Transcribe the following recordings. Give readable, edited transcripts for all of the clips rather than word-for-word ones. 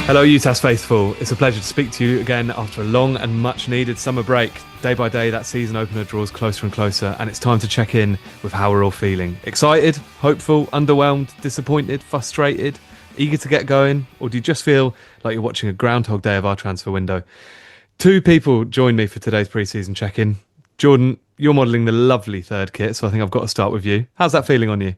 Hello, UTAS faithful. It's a pleasure to speak to you again after a long and much needed summer break. Day by day, that season opener draws closer and closer, and it's time to check in with how we're all feeling. Excited, hopeful, underwhelmed, disappointed, frustrated, eager to get going, or do you just feel like you're watching a Groundhog Day of our transfer window? Two people join me for today's pre-season check-in. Jordan, you're modelling the lovely third kit, so I think I've got to start with you. How's that feeling on you?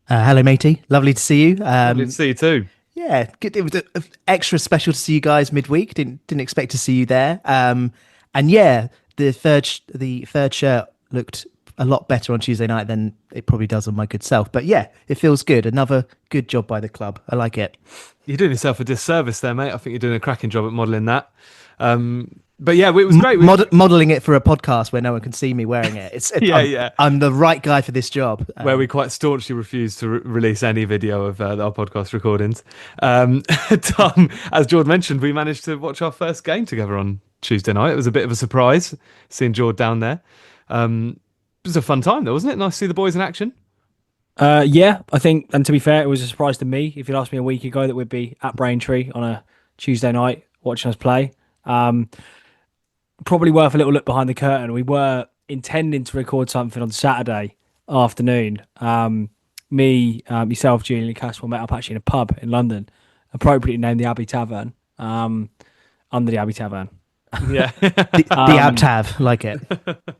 Hello, matey. Lovely to see you. Lovely to see you too. Yeah, good. It was extra special to see you guys midweek. Didn't expect to see you there. And yeah, the third shirt looked a lot better on Tuesday night than it probably does on my good self. But yeah, it feels good. Another good job by the club. I like it. You're doing yourself a disservice there, mate. I think you're doing a cracking job at modelling that. But yeah, it was great. Modelling it for a podcast where no one can see me wearing it. I'm the right guy for this job. Where we quite staunchly refuse to release any video of our podcast recordings. Tom, as George mentioned, we managed to watch our first game together on Tuesday night. It was a bit of a surprise seeing George down there. It was a fun time though, wasn't it? Nice to see the boys in action. Yeah, I think, and to be fair, it was a surprise to me. If you'd asked me a week ago that we'd be at Braintree on a Tuesday night watching us play. Probably worth a little look behind the curtain. We were intending to record something on Saturday afternoon. Me, yourself, Julian and Caswell met up actually in a pub in London, appropriately named the Abbey Tavern, under the Abbey Tavern. Yeah. the Abtav, like it.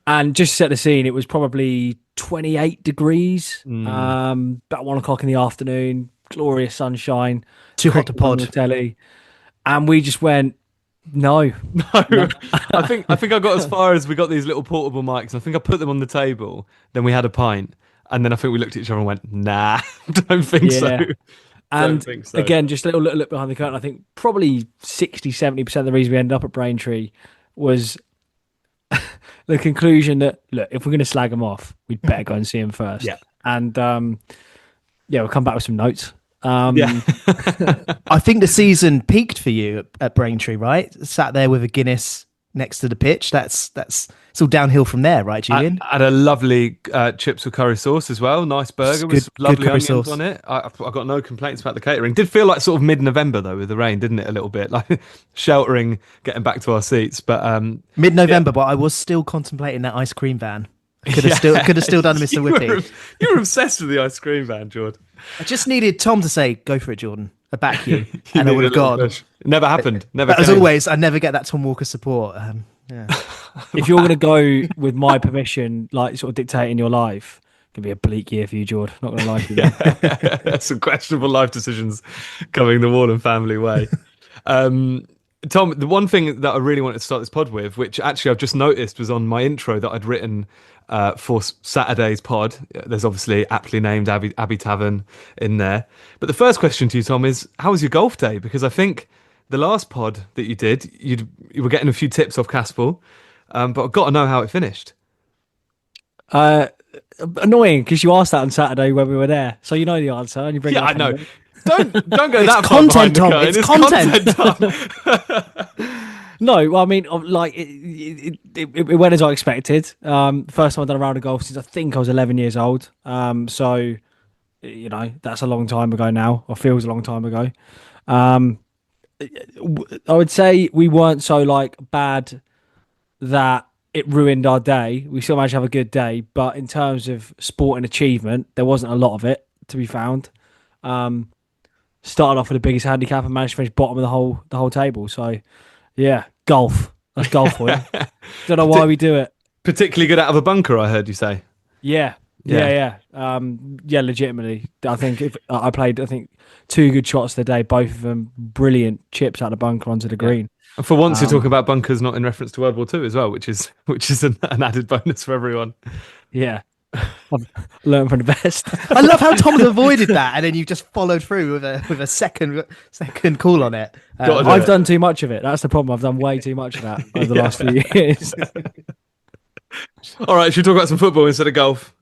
And just to set the scene, it was probably 28 degrees, about 1 o'clock in the afternoon, glorious sunshine. Too hot to pod. Telly, and we just went, No. I think I got as far as we got these little portable mics. I think I put them on the table. Then we had a pint, and then I think we looked at each other and went, "Nah, don't think so." And again, just a little look behind the curtain. I think probably 60-70% of the reason we ended up at Braintree was the conclusion that, look, if we're going to slag them off, we'd better go and see them first. Yeah. And we'll come back with some notes. I think the season peaked for you at Braintree, right? Sat there with a Guinness next to the pitch. That's it's all downhill from there, right, Julian? I had a lovely chips with curry sauce as well. Nice burger with lovely onions sauce on it. I got no complaints about the catering. Did feel like sort of mid-November though with the rain, didn't it? A little bit like sheltering, getting back to our seats. But mid-November, but I was still contemplating that ice cream van. Could have still done Mr. Whippy. You were obsessed with the ice cream van, Jordan. I just needed Tom to say, "Go for it, Jordan. I back you," and I would have gone. Push. Never happened. But as always, I never get that Tom Walker support. Yeah. If you're going to go with my permission, like sort of dictating your life, it could be a bleak year for you, George. Not going to lie to you. Some questionable life decisions coming the Warden family way. Tom, the one thing that I really wanted to start this pod with, which actually I've just noticed was on my intro that I'd written for Saturday's pod. There's obviously aptly named Abbey Tavern in there. But the first question to you, Tom, is how was your golf day? Because I think the last pod that you did, you were getting a few tips off Caspel, but I've got to know how it finished. Annoying, because you asked that on Saturday when we were there, so you know the answer and you bring it up. I know. Don't go it's that content, far Tom. behind the It's content, Tom. No, well, I mean, like it went as I expected. First time I've done a round of golf since I think I was 11 years old. So, you know, that's a long time ago now, or feels a long time ago. I would say we weren't so like bad that it ruined our day. We still managed to have a good day, but in terms of sporting achievement, there wasn't a lot of it to be found. Started off with the biggest handicap and managed to finish bottom of the whole table. So, yeah, golf. That's golf for you. Don't know why we do it. Particularly good out of a bunker, I heard you say. Yeah. Legitimately. I think I played 2 good shots today, both of them brilliant chips out of the bunker onto the green. And for once, you're talking about bunkers not in reference to World War II as well, which is an added bonus for everyone. Yeah. I've learned from the best. I love how Tom's avoided that, and then you just followed through with a second call on it. I've done too much of it. That's the problem. I've done way too much of that over the last few years. All right, should we talk about some football instead of golf?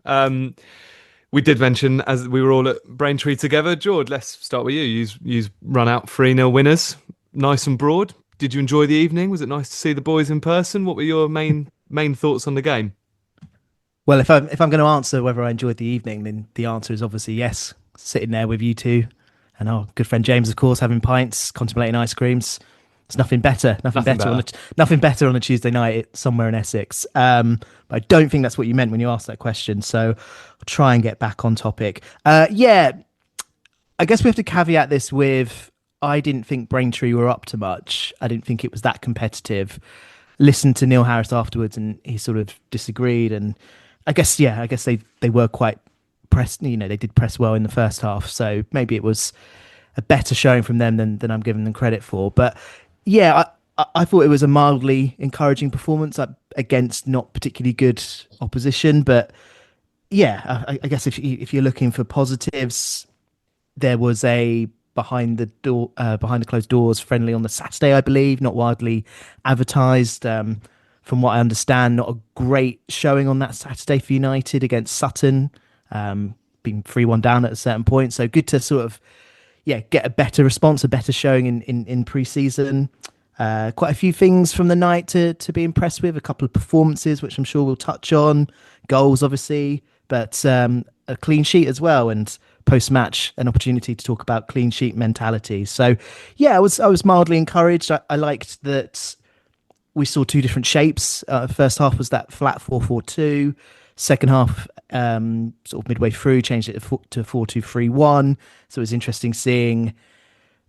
We did mention, as we were all at Braintree together, George, let's start with you. You run out 3-0 winners, nice and broad. Did you enjoy the evening? Was it nice to see the boys in person? What were your main thoughts on the game? Well, if I'm going to answer whether I enjoyed the evening, then the answer is obviously yes. Sitting there with you two, And our good friend James, of course, having pints, contemplating ice creams. It's nothing better. Nothing better on a Tuesday night somewhere in Essex. But I don't think that's what you meant when you asked that question. So I'll try and get back on topic. Yeah, I guess we have to caveat this with I didn't think Braintree were up to much. I didn't think it was that competitive. Listened to Neil Harris afterwards, and he sort of disagreed. And I guess they were quite pressed. You know, they did press well in the first half, so maybe it was a better showing from them than I'm giving them credit for. But yeah, I thought it was a mildly encouraging performance against not particularly good opposition. But yeah, I guess if you're looking for positives, there was a behind the closed doors friendly on the Saturday, I believe, not widely advertised. From what I understand, not a great showing on that Saturday for United against Sutton, being 3-1 down at a certain point. So good to sort of get a better response, a better showing in pre-season. Quite a few things from the night to be impressed with. A couple of performances, which I'm sure we'll touch on. Goals, obviously, but a clean sheet as well. And post-match, an opportunity to talk about clean sheet mentality. So, yeah, I was mildly encouraged. I liked that we saw two different shapes. First half was that flat 4-4-2. Second half, sort of midway through, changed it to 4-2-3-1. So it was interesting seeing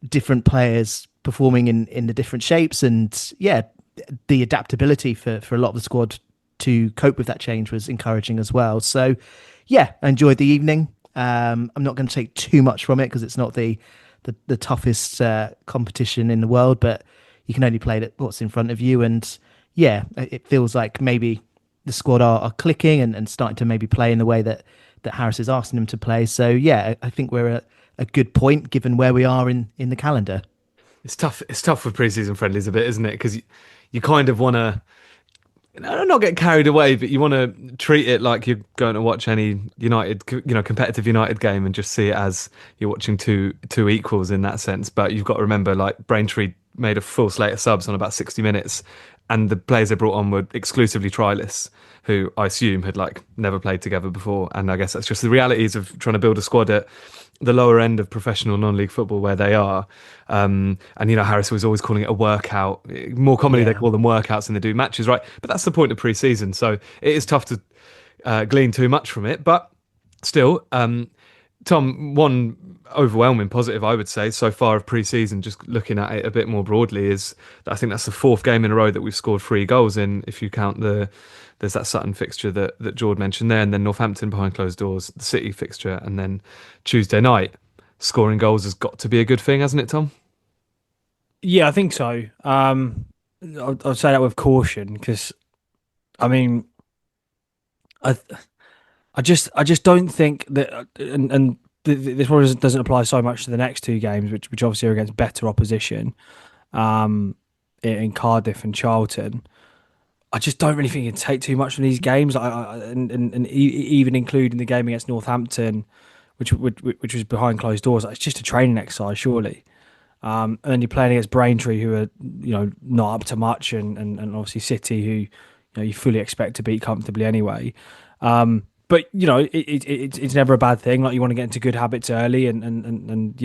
different players performing in the different shapes, and the adaptability for a lot of the squad to cope with that change was encouraging as well. So I enjoyed the evening. I'm not going to take too much from it because it's not the toughest competition in the world, but you can only play what's in front of you, and it feels like maybe the squad are clicking and starting to maybe play in the way that Harris is asking them to play. So I think we're at a good point given where we are in the calendar. It's tough. It's tough with pre-season friendlies a bit, isn't it? Because you kind of want to not get carried away, but you want to treat it like you're going to watch any United, competitive United game and just see it as you're watching two equals in that sense. But you've got to remember, like, Braintree made a full slate of subs on about 60 minutes, and the players they brought on were exclusively trialists who I assume had never played together before. And I guess that's just the realities of trying to build a squad at the lower end of professional non-league football where they are. And Harris was always calling it a workout. More commonly, they call them workouts than they do matches, right? But that's the point of pre-season. So it is tough to glean too much from it. But still, Tom, one overwhelming positive, I would say, so far of pre-season, just looking at it a bit more broadly, is that I think that's the fourth game in a row that we've scored 3 goals in, if you count there's that Sutton fixture that George mentioned there, and then Northampton behind closed doors, the City fixture, and then Tuesday night. Scoring goals has got to be a good thing, hasn't it, Tom? Yeah, I think so. I'll say that with caution because, I mean, I just don't think that, and this one doesn't apply so much to the next 2 games, which obviously are against better opposition, in Cardiff and Charlton. I just don't really think you can take too much from these games, and even including the game against Northampton, which was behind closed doors. It's just a training exercise, surely. And then you're playing against Braintree, who are not up to much, and obviously City, who you fully expect to beat comfortably anyway. But it's never a bad thing. Like, you want to get into good habits early, and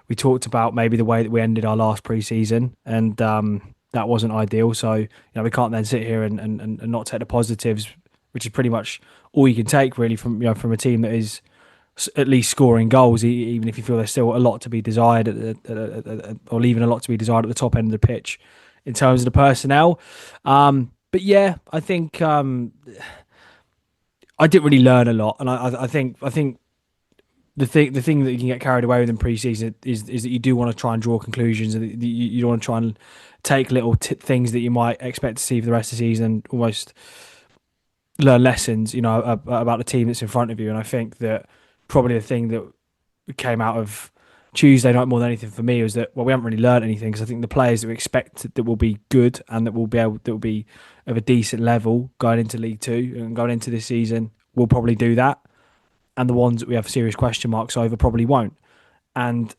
we talked about maybe the way that we ended our last pre-season, and that wasn't ideal. So we can't then sit here and not take the positives, which is pretty much all you can take really from a team that is at least scoring goals, even if you feel there's still a lot to be desired or leaving a lot to be desired at the top end of the pitch in terms of the personnel. But yeah, I think I didn't really learn a lot, and I think the thing that you can get carried away with in pre-season is that you do want to try and draw conclusions, and you don't want to try and take little things that you might expect to see for the rest of the season, almost learn lessons, about the team that's in front of you. And I think that probably the thing that came out of Tuesday night more than anything for me was that, well, we haven't really learned anything, because I think the players that we expect that will be good and that will be of a decent level going into League Two and going into this season will probably do that, and the ones that we have serious question marks over probably won't. And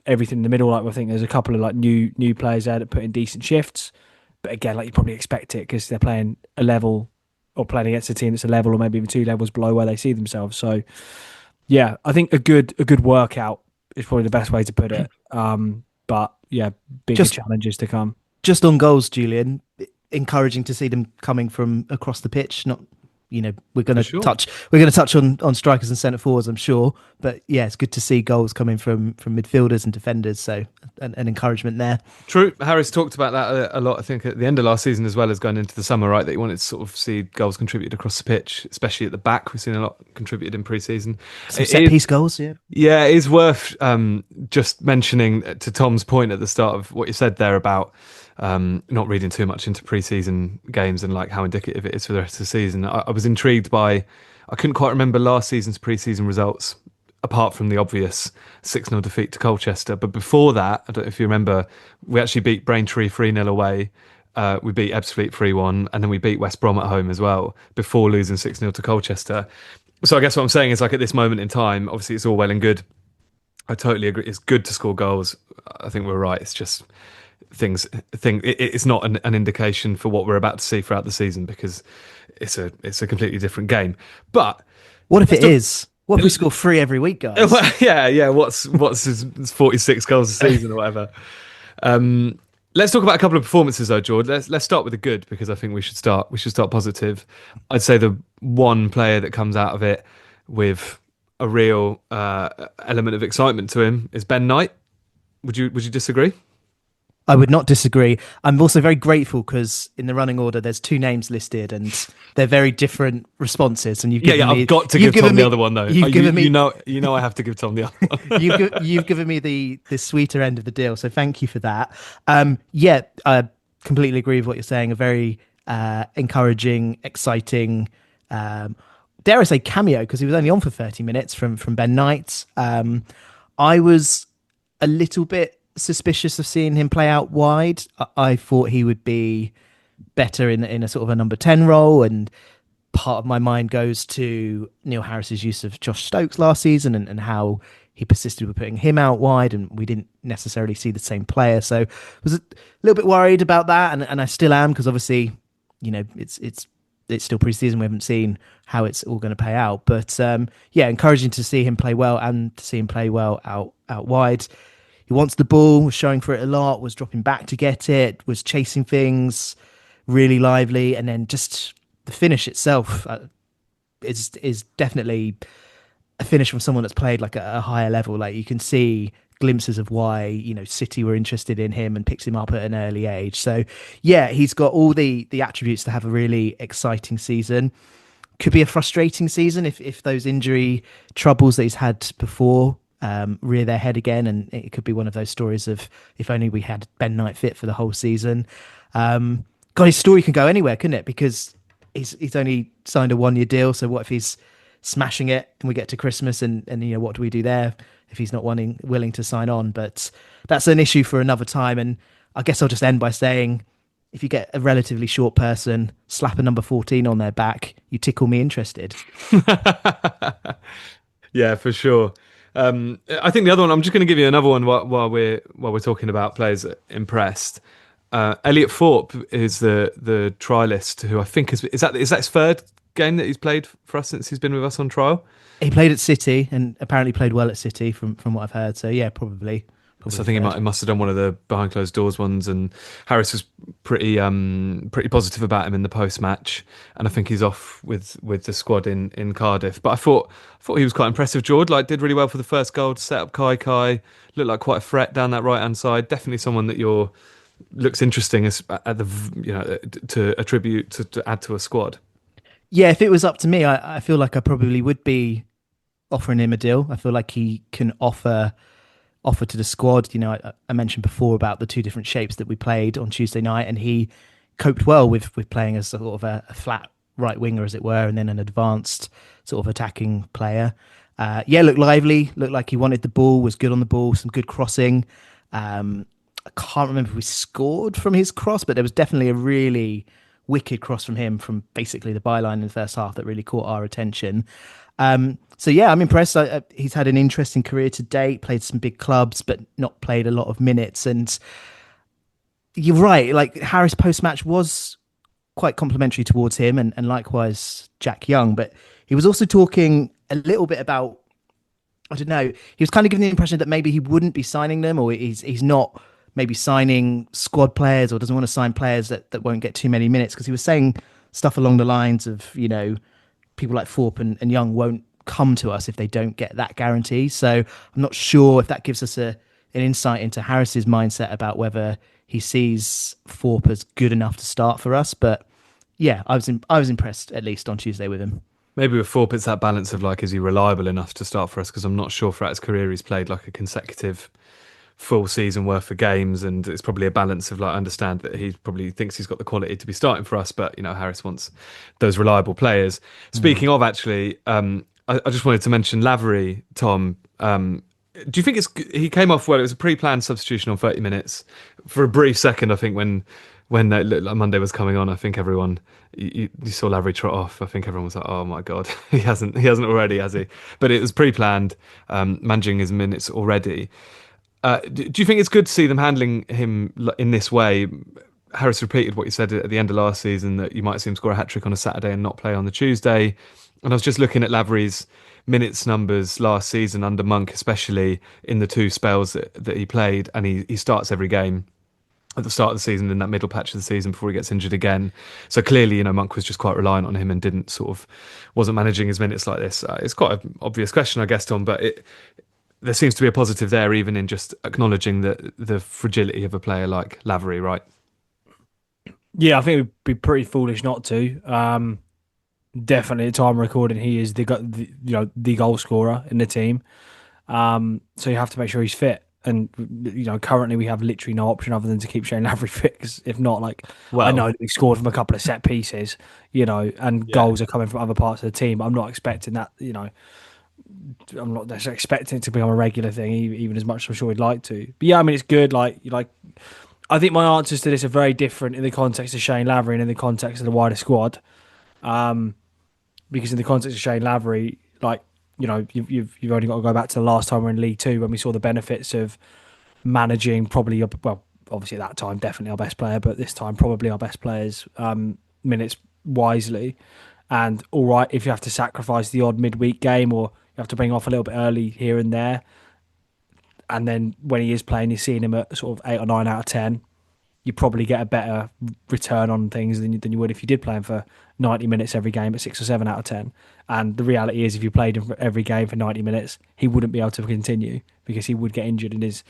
everything in the middle, I think there's a couple of new players there that put in decent shifts, but again, you probably expect it because they're playing a level or playing against a team that's a level or maybe even 2 levels below where they see themselves. So Yeah, I think a good workout is probably the best way to put it. But yeah, bigger Just challenges to come. just on goals, Julian, encouraging to see them coming from across the pitch. Not, we're going For to sure. touch on strikers and centre forwards, I'm sure. But yeah, it's good to see goals coming from midfielders and defenders. So an encouragement there. True. Harris talked about that a lot, I think, at the end of last season as well as going into the summer, right? That he wanted to sort of see goals contributed across the pitch, especially at the back. We've seen a lot contributed in pre-season. Some set piece goals, yeah. Yeah, it is worth just mentioning to Tom's point at the start of what you said there about not reading too much into pre-season games and like how indicative it is for the rest of the season. I was intrigued by, I couldn't quite remember last season's pre-season results apart from the obvious 6-0 defeat to Colchester. But before that, I don't know if you remember, we actually beat Braintree 3-0 away. We beat Ebbsfleet 3-1, and then we beat West Brom at home as well before losing 6-0 to Colchester. So I guess what I'm saying is, like, at this moment in time, obviously it's all well and good. I totally agree. It's good to score goals. I think we're right. It's just it's not an indication for what we're about to see throughout the season, because it's a completely different game. But what if it is? What if we score 3 every week, guys? Well, yeah. What's his 46 goals a season or whatever? Let's talk about a couple of performances though, George. Let's start with the good, because I think we should start positive. I'd say the one player that comes out of it with a real element of excitement to him is Ben Knight. Would you disagree? I would not disagree. I'm also very grateful because in the running order, there's 2 names listed and they're very different responses. And you've given me, I've got to give Tom the other one though. You've given me, you know, I have to give Tom the other one. you've given me the sweeter end of the deal, so thank you for that. I completely agree with what you're saying. A very encouraging, exciting, dare I say, cameo, because he was only on for 30 minutes from Ben Knight. I was a little bit suspicious of seeing him play out wide. I thought he would be better in a sort of a number 10 role, and part of my mind goes to Neil Harris's use of Josh Stokes last season and how he persisted with putting him out wide, and we didn't necessarily see the same player. So I was a little bit worried about that, and I still am, because obviously, it's still pre-season. We haven't seen how it's all going to pay out. But encouraging to see him play well, and to see him play well out wide. He wants the ball, was showing for it a lot, was dropping back to get it, was chasing things, really lively. And then just the finish itself is definitely a finish from someone that's played like a higher level. Like, you can see glimpses of why, City were interested in him and picked him up at an early age. So yeah, he's got all the attributes to have a really exciting season. Could be a frustrating season if those injury troubles that he's had before rear their head again, and it could be one of those stories of if only we had Ben Knight fit for the whole season. His story can go anywhere, couldn't it? Because he's only signed a 1-year deal. So what if he's smashing it and we get to Christmas and what do we do there if he's not willing to sign on? But that's an issue for another time. And I guess I'll just end by saying, if you get a relatively short person, slap a number 14 on their back, you tickle me interested. Yeah, for sure. I think the other one, I'm just going to give you another one while we're talking about players impressed. Elliot Thorpe is the trialist who I think is that his 3rd game that he's played for us since he's been with us on trial. He played at City and apparently played well at City from what I've heard. So yeah, probably. So I think he must have done one of the behind closed doors ones, and Harris was pretty positive about him in the post match, and I think he's off with the squad in Cardiff. But I thought he was quite impressive. George did really well for the first goal to set up Kai, looked like quite a threat down that right hand side. Definitely someone that looks interesting as at the to attribute to add to a squad. Yeah, if it was up to me, I feel like I probably would be offering him a deal. I feel like he can offer to the squad. I mentioned before about the 2 different shapes that we played on Tuesday night, and he coped well with playing as sort of a flat right winger, as it were, and then an advanced sort of attacking player. Looked lively, looked like he wanted the ball, was good on the ball, some good crossing. I can't remember if we scored from his cross, but there was definitely a really wicked cross from him from basically the byline in the first half that really caught our attention. So yeah, I'm impressed. He's had an interesting career to date, played some big clubs, but not played a lot of minutes. And you're right, like Harris post-match was quite complimentary towards him, and likewise Jack Young. But he was also talking a little bit about I don't know. He was kind of giving the impression that maybe he wouldn't be signing them, or he's not maybe signing squad players, or doesn't want to sign players that won't get too many minutes, because he was saying stuff along the lines of, people like Thorpe and Young won't come to us if they don't get that guarantee. So I'm not sure if that gives us an insight into Harris's mindset about whether he sees Thorpe as good enough to start for us. But yeah, I was impressed at least on Tuesday with him. Maybe with Thorpe, it's that balance of like, is he reliable enough to start for us? Because I'm not sure throughout his career he's played like a consecutive full season worth of games, and it's probably a balance of like, I understand that he probably thinks he's got the quality to be starting for us, but Harris wants those reliable players. Speaking of, actually, I just wanted to mention Lavery, Tom. Do you think he came off well? It was a pre-planned substitution on 30 minutes for a brief second. I think when Monday was coming on, I think everyone you saw Lavery trot off. I think everyone was like, "Oh my god, he hasn't already, has he?" But it was pre-planned, managing his minutes already. Do you think it's good to see them handling him in this way? Harris repeated what he said at the end of last season, that you might see him score a hat-trick on a Saturday and not play on the Tuesday. And I was just looking at Lavery's minutes numbers last season under Monk, especially in the two spells that he played, and he starts every game at the start of the season, in that middle patch of the season before he gets injured again. So clearly, Monk was just quite reliant on him and wasn't managing his minutes like this. It's quite an obvious question, I guess, Tom, but there seems to be a positive there, even in just acknowledging the fragility of a player like Lavery, right? Yeah, I think it would be pretty foolish not to. Definitely, at the time of recording, he is the goal scorer in the team. So you have to make sure he's fit. And currently we have literally no option other than to keep Shane Lavery fit. 'Cause if not, I know that he scored from a couple of set pieces, and goals are coming from other parts of the team. But I'm not expecting that. I'm not necessarily expecting it to become a regular thing, even as much as I'm sure he'd like to. But yeah, I mean, it's good. I think my answers to this are very different in the context of Shane Lavery and in the context of the wider squad. Because in the context of Shane Lavery, you've only got to go back to the last time we were in League Two when we saw the benefits of managing obviously at that time definitely our best player, but this time probably our best players minutes wisely. And all right, if you have to sacrifice the odd midweek game, or you have to bring off a little bit early here and there, and then when he is playing, you're seeing him at sort of 8 or 9 out of 10. You probably get a better return on things than you would if you did play him for 90 minutes every game at 6 or 7 out of 10. And the reality is, if you played him for every game for 90 minutes, he wouldn't be able to continue because he would get injured. And his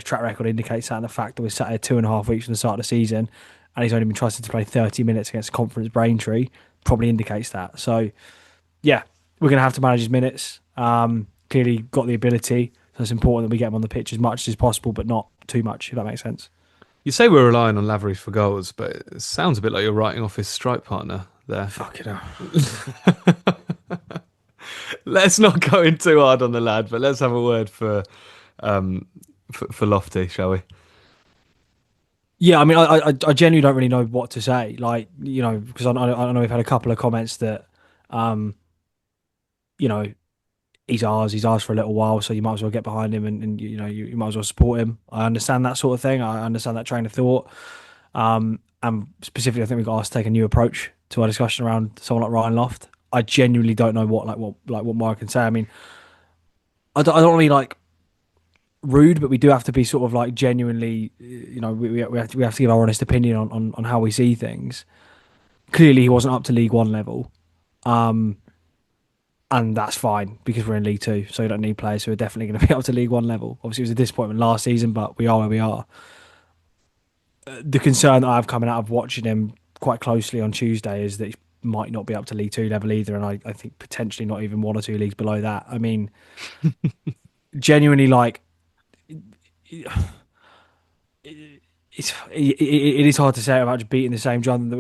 track record indicates that. And the fact that we're sat here 2.5 weeks from the start of the season and he's only been trusted to play 30 minutes against Conference Braintree probably indicates that. So, yeah, we're going to have to manage his minutes. Clearly got the ability. So it's important that we get him on the pitch as much as possible, but not too much, if that makes sense. You say we're relying on Lavery for goals, but it sounds a bit like you're writing off his strike partner there. Fuck it up. Let's not go in too hard on the lad, but let's have a word for Lofty, shall we? Yeah, I mean, I genuinely don't really know what to say. Because I know we've had a couple of comments that, he's ours for a little while, so you might as well get behind him and you might as well support him. I understand that sort of thing. I understand that train of thought. And specifically, I think we've got asked to take a new approach to our discussion around someone like Ryan Loft. I genuinely don't know what more I can say. I mean, I don't want to be rude, but we do have to be sort of genuinely, we have to give our honest opinion on how we see things. Clearly, he wasn't up to League One level. And that's fine because we're in League Two, so you don't need players who are definitely going to be up to League One level. Obviously, it was a disappointment last season, but we are where we are. The concern that I have coming out of watching him quite closely on Tuesday is that he might not be up to League Two level either, and I think potentially not even 1 or 2 leagues below that. I mean, genuinely, it is hard to say about just beating the same drum that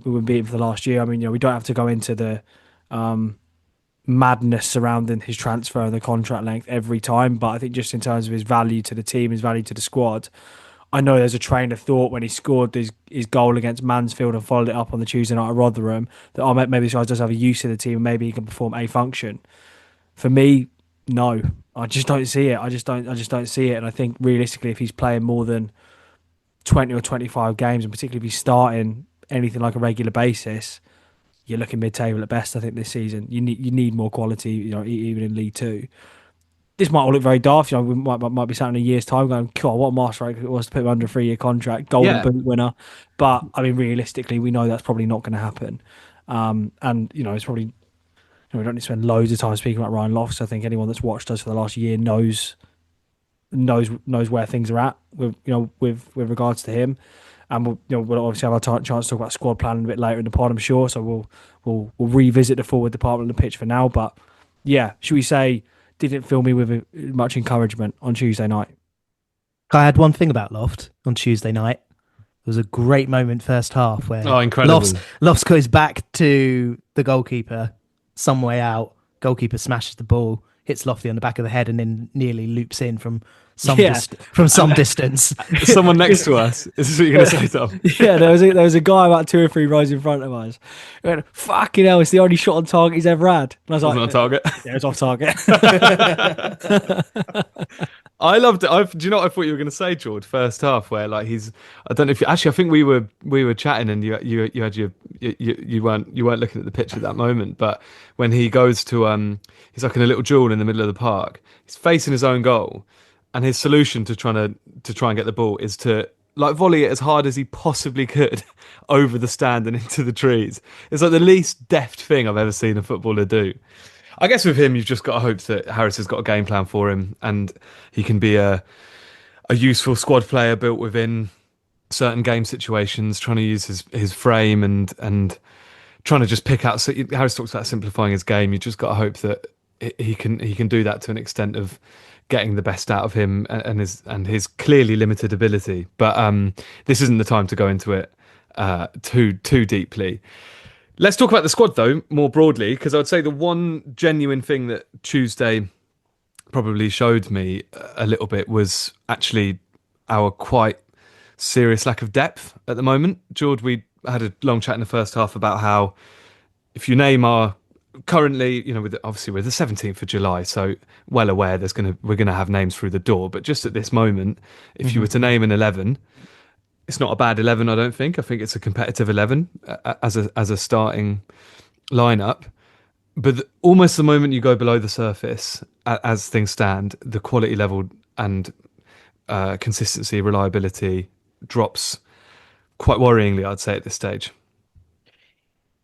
we were beating for the last year. I mean, we don't have to go into the madness surrounding his transfer and the contract length every time, but I think just in terms of his value to the team, his value to the squad, I know there's a train of thought when he scored his goal against Mansfield and followed it up on the Tuesday night at Rotherham that maybe this guy does have a use of the team and maybe he can perform a function. For me, no, I just don't see it. I just don't see it. And I think realistically, if he's playing more than 20 or 25 games, and particularly if he's starting anything like a regular basis, you're looking mid-table at best. I think this season you need more quality. Even in League Two. This might all look very daft. We might be sat in a year's time going, God, what a masterstroke it was to put him under a 3-year contract, Golden Boot winner. But I mean, realistically, we know that's probably not going to happen. And it's probably we don't need to spend loads of time speaking about Ryan Loftus. I think anyone that's watched us for the last year knows where things are at with regards to him. And we'll obviously have our chance to talk about squad planning a bit later in the pod, I'm sure. So we'll revisit the forward department and the pitch for now. But yeah, should we say didn't fill me with much encouragement on Tuesday night? I had one thing about Loft on Tuesday night. It was a great moment first half where incredible. Lofts goes back to the goalkeeper some way out. Goalkeeper smashes the ball, hits Lofty on the back of the head, and then nearly loops in from some distance. Someone next to us. Is this what you're going to say, Tom? Yeah, there was a guy about 2 or 3 rows in front of us. He went, fucking hell, it's the only shot on target he's ever had. And I was like, on target. Yeah, it was off target. I loved it. Do you know what I thought you were going to say, George? First half, where like I don't know if I think we were chatting and you had you weren't looking at the pitch at that moment, but when he goes to he's like in a little duel in the middle of the park. He's facing his own goal, and his solution to try and get the ball is to like volley it as hard as he possibly could over the stand and into the trees. It's like the least deft thing I've ever seen a footballer do. I guess with him, you've just got to hope that Harris has got a game plan for him and he can be a useful squad player built within certain game situations, trying to use his frame and trying to just pick out. So Harris talks about simplifying his game. You just got to hope that he can do that to an extent of getting the best out of him and his clearly limited ability. But this isn't the time to go into it too deeply. Let's talk about the squad, though, more broadly, because I would say the one genuine thing that Tuesday probably showed me a little bit was actually our quite serious lack of depth at the moment. George, we had a long chat in the first half about how if you name our currently, obviously we're the 17th of July, so well aware we're gonna have names through the door. But just at this moment, if you were to name an 11. It's not a bad 11, I don't think. I think it's a competitive 11 as a starting lineup. But almost the moment you go below the surface, as things stand, the quality level and consistency, reliability drops quite worryingly, I'd say, at this stage.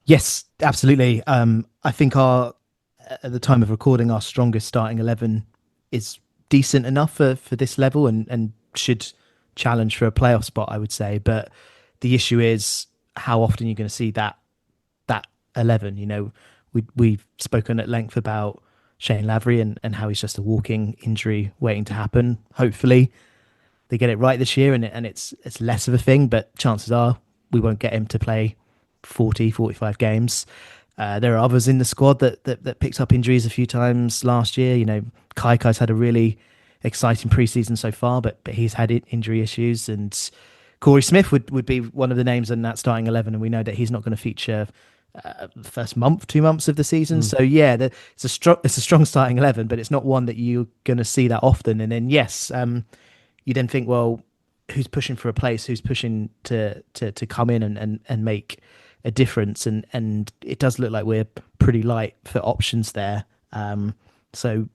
Yes, absolutely. I think at the time of recording, our strongest starting 11 is decent enough for this level and should challenge for a playoff spot, I would say. But the issue is how often you're going to see that 11. We've spoken at length about Shane Lavery and how he's just a walking injury waiting to happen. Hopefully they get it right this year and it's less of a thing, but chances are we won't get him to play 45 games. There are others in the squad that picked up injuries a few times last year. Kaikai's had a really exciting preseason so far, but he's had injury issues, and Corey Smith would be one of the names in that starting 11, and we know that he's not going to feature the first 2 months of the season. So yeah, it's a strong starting 11, but it's not one that you're going to see that often. And then yes, you then think, well, who's pushing for a place? Who's pushing to come in and make a difference? And it does look like we're pretty light for options there. So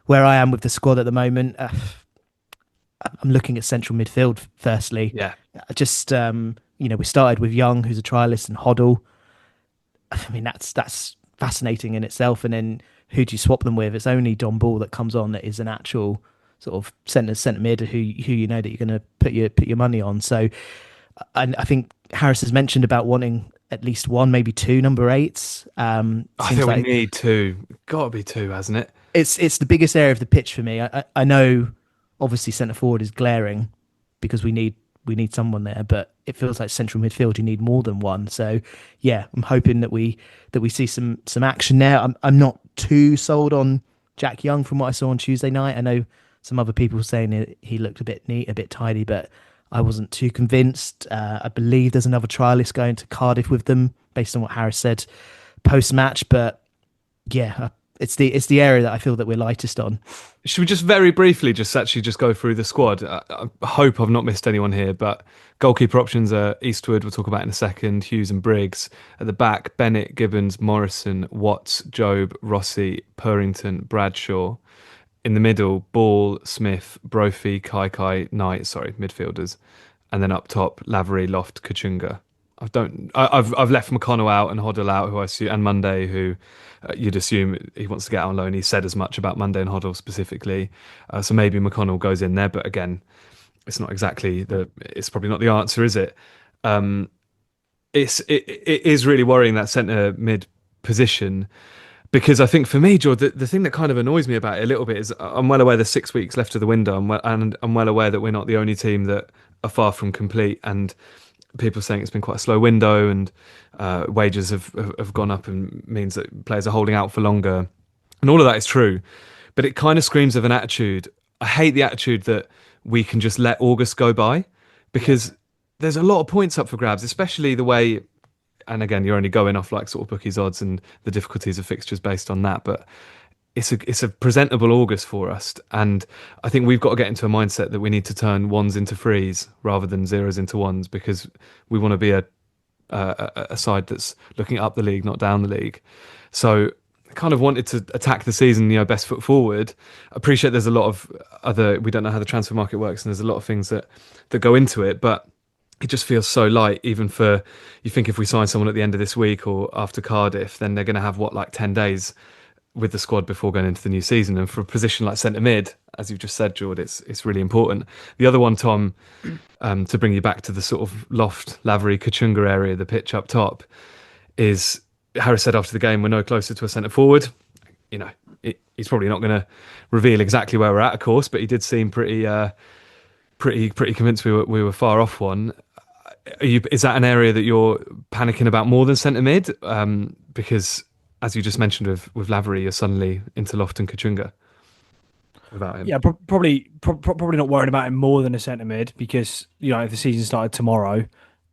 where I am with the squad at the moment, I'm looking at central midfield firstly. Yeah. Just we started with Young, who's a trialist, and Hoddle. I mean, that's fascinating in itself. And then who do you swap them with? It's only Don Ball that comes on that is an actual sort of centre mid who you know that you're going to put your money on. So I think Harris has mentioned about wanting at least one, maybe two number 8s. I think we need 2. Got to be 2, hasn't it? It's the biggest area of the pitch for me. I know obviously centre forward is glaring because we need someone there, but it feels like central midfield you need more than one. So yeah, I'm hoping that we see some action there. I'm not too sold on Jack Young from what I saw on Tuesday night. I know some other people saying he looked a bit neat, a bit tidy, but I wasn't too convinced. I believe there's another trialist going to Cardiff with them based on what Harris said post match, but yeah, it's the area that I feel that we're lightest on. Should we just very briefly just go through the squad? I hope I've not missed anyone here, but goalkeeper options are Eastwood, we'll talk about in a second, Hughes and Briggs. At the back, Bennett, Gibbons, Morrison, Watts, Jobe, Rossi, Purrington, Bradshaw. In the middle, Ball, Smith, Brophy, Knight, sorry, midfielders. And then up top, Lavery, Loft, Kachunga. I've left McConnell out and Hoddle out, who I assume, and Monday, who you'd assume he wants to get out on loan. He said as much about Monday and Hoddle specifically, so maybe McConnell goes in there. But again, it's probably not the answer, is it? It is really worrying, that centre mid position, because I think for me, George, the thing that kind of annoys me about it a little bit is I'm well aware there's 6 weeks left of the window, and I'm well aware that we're not the only team that are far from complete, and people saying it's been quite a slow window, and wages have gone up, and means that players are holding out for longer, and all of that is true. But it kind of screams of an attitude. I hate the attitude that we can just let August go by, because there's a lot of points up for grabs, especially the way. And again, you're only going off like sort of bookies odds and the difficulties of fixtures based on that, but it's a presentable August for us, and I think we've got to get into a mindset that we need to turn ones into threes rather than zeros into ones, because we want to be a side that's looking up the league, not down the league. So I kind of wanted to attack the season, best foot forward. I appreciate there's a lot of we don't know how the transfer market works, and there's a lot of things that go into it, but it just feels so light, even for, you think if we sign someone at the end of this week or after Cardiff, then they're going to have, 10 days with the squad before going into the new season. And for a position like centre mid, as you've just said, George, it's really important. The other one, Tom, to bring you back to the sort of Loft, Lavery, Kachunga area, the pitch up top, is Harris said after the game, we're no closer to a centre forward. He's probably not going to reveal exactly where we're at, of course, but he did seem pretty convinced we were far off one. Is that an area that you're panicking about more than centre mid? Because as you just mentioned with Lavery, you're suddenly into Loft and Kachunga without him. Yeah, probably not worried about him more than a centre mid, because if the season started tomorrow,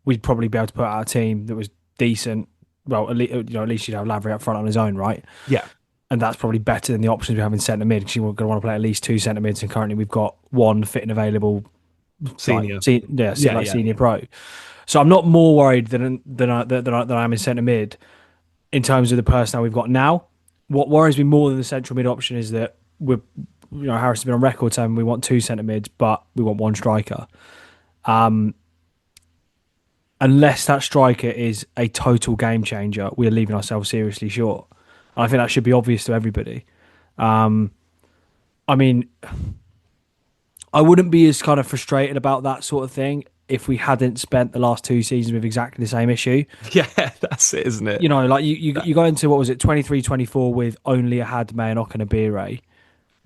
we'd probably be able to put out a team that was decent. Well, at least you'd have Lavery up front on his own, right? Yeah. And that's probably better than the options we have in centre mid, because you're going to want to play at least two centre mids, and currently we've got one fit and available senior. Senior pro. So I'm not more worried than I am in centre mid in terms of the personnel we've got now. What worries me more than the central mid option is that Harris has been on record saying we want two centre mids, but we want one striker. Unless that striker is a total game changer, we're leaving ourselves seriously short. And I think that should be obvious to everybody. I mean, I wouldn't be as kind of frustrated about that sort of thing if we hadn't spent the last two seasons with exactly the same issue. Yeah, that's it, isn't it? Like you go into, what was it, 23-24 with only a Hadme and Okanabire